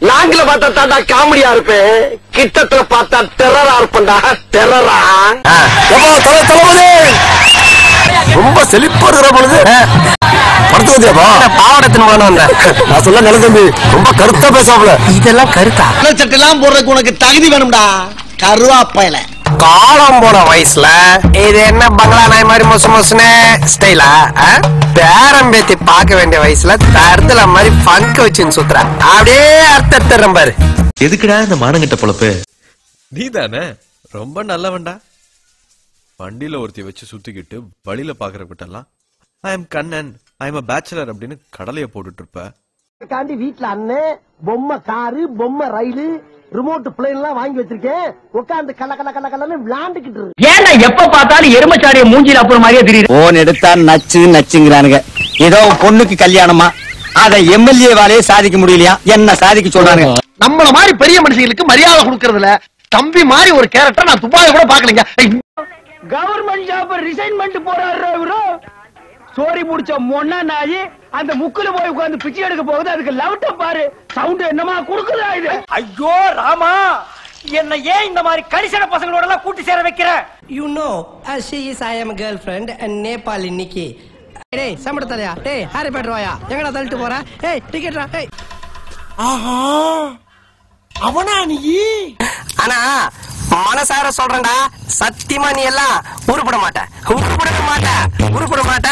நாங்கள பார்த்தா தாண்டா காமெடியா இருப்பேன், கிட்டத்துல பார்த்தா டெரரா இருப்பேன்டா. டெரரா ரொம்ப செழிப்பா இருக்கிற பொழுது படுத்து வந்தியாப்பா? பாவடத்தின் வந்தேன். நான் சொல்ல நல்ல தம்பி, ரொம்ப கருத்தா பேசாமல. இதெல்லாம் கருத்தா? சட்டெல்லாம் போடுறதுக்கு உனக்கு தகுதி வேணும்டா கருவாப்பையில. காலம் போன வயசுல இது என்ன பங்களா நாய் மாதிரி மொசு மொசுனே ஸ்டைலா? பேரம் பேத்தி பார்க்க வேண்டிய வயசுல தருதல மாதிரி பங்கு வச்சுன்னு சுத்துற. அப்படியே அர்த்தம் பாரு. எதுக்குடா இந்த மானங்கிட்ட பொழப்பு? நீ தானே ரொம்ப நல்லவன்டா. வண்டியில ஒருத்தி வச்சு சுத்திக்கிட்டு வழியில பாக்குறவங்கிட்டலாம் I am Kannan, I am bachelor அப்படின்னு கடலைய போட்டுட்டு இருப்ப. காண்டி வீட்டுல அண்ணன் பொம்மை காரு, பொம்மை ரயிலு, ரிமோட் பிளேன் எல்லாம் வாங்கி வச்சிருக்கேன். உட்காந்து கல்ல கல்ல கல்ல கல்லன்னு விளையாண்டுக்கிட்டு இருக்கு. ஏன்னா எப்ப பார்த்தாலும் எருமச்சாடிய மூஞ்சில அப்புறம் மாதிரியே தெரியுது. போன் எடுத்தா நச்சு நச்சுங்கிறானுங்க. ஏதோ பொண்ணுக்கு கல்யாணமா, அதை எம்எல்ஏ வாலையே சாதிக்க முடியலையா, என்ன சாதிக்க சொல்றாங்க. நம்மள மாதிரி பெரிய மனுஷங்களுக்கு மரியாதை கொடுக்கறதுல தம்பி மாதிரி ஒரு கேரக்டர் நான் துபாயில கூட பாக்கலங்க. கவர்மெண்ட் ஜாப் ரிசைன்மெண்ட் போறாரு இவரு. சோரி முடிச்ச மொன்னா நாயி அந்த முக்குல போய் உட்கார்ந்து பிச்சை எடுக்க போகுது. அதுக்கு லவுட்ட பாரு, சவுண்ட் என்னமா குடுக்குதா இது? ஐயோ ராமா, என்ன ஏன் இந்த மாதிரி கரிசன பசங்களோட எல்லாம் கூட்டி சேர வைக்கிற? You know, she is I am girlfriend and Nepal இன்னைக்கு. டேய் சம்பட தலையா, டேய் ஹாரி பாட்டர் வாயா, எங்கடா தள்ளிட்டு போற? ஏய் டிக்கெட்ரா, ஏய். ஆஹா, அவனா நீ? ஆனா மனசார சொல்றேன்டா, சத்தியமா நீ எல்லாம் உருப்பட மாட்ட, உருப்பட மாட்ட, உருப்பட மாட்ட.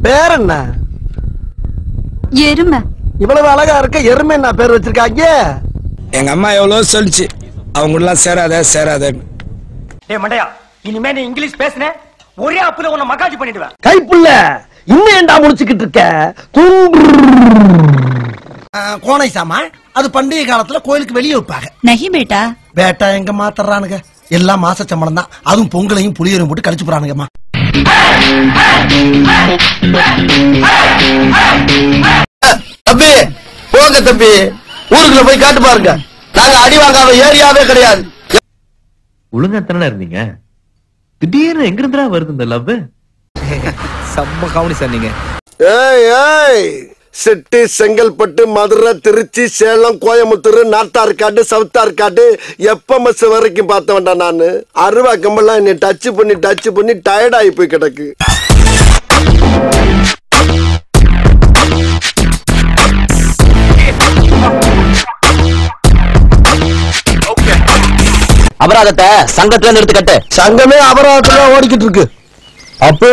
பேர் என்ன? எருமை. இவ்வளவு அழகா இருக்க எருமை என்ன பேர் வச்சிருக்காங்க? எங்க அம்மா எவ்வளவு சொல்லிச்சு, அவங்க எல்லாம் சேராத சேராத. டேய் மண்டையா, இனிமே நீ இங்கிலீஷ் பேசுனே ஒரே அப்புல உன்னை மகாஜி பண்ணிடுவேன். கைப்புள்ள இன்னும் ஏண்டா முடிச்சுக்கிட்டு இருக்க? கோனை சாமா அது பண்டிகை காலத்துல கோயிலுக்கு வெளியே வைப்பாங்க. நஹி பேட்டா. பேட்டா எங்க மாத்தறானுங்க? எல்லாம் மாச சம்பளம் தான். அதுவும் பொங்கலையும் புளியரையும் போட்டு கழிச்சு போறானுங்கம்மா. தம்பி போங்க தம்பி, ஊருக்குள்ள போய் காட்டு பாருங்க. நாங்க அடி வாங்காத ஏரியாவே கிடையாது. ஒழுங்கா தானே இருந்தீங்க, திடீர்னு எங்க இருந்தா வருது இந்த லவ்? செம்ம கவனி சார் நீங்க. ஏய் ஏய், சிட்டி, செங்கல்பட்டு, மதுரை, திருச்சி, சேலம், கோயம்புத்தூர், நார்த்தார்காடு, சவுத்தார்காடு, எப்பமஸ் வரைக்கும் பார்த்த வேண்டாம். நானு அருவா கம்பெல்லாம் என்னை டச் பண்ணி டயர்ட் ஆகி போய் கிடக்கு. அபராதத்தை சங்கத்துல எடுத்து கட்டு. சங்கமே அபராதத்துல ஓடிக்கிட்டு இருக்கு. அப்போ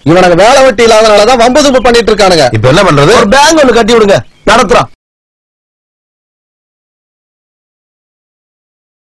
இவனுக்கு வேலை வெட்டி இல்லாதனாலதான் வம்பு தும்பு பண்ணிட்டு இருக்கானுங்க. இப்ப என்ன பண்றது? ஒரு பேங்க் ஒண்ணு கட்டி விடுங்க, நடத்துறோம்.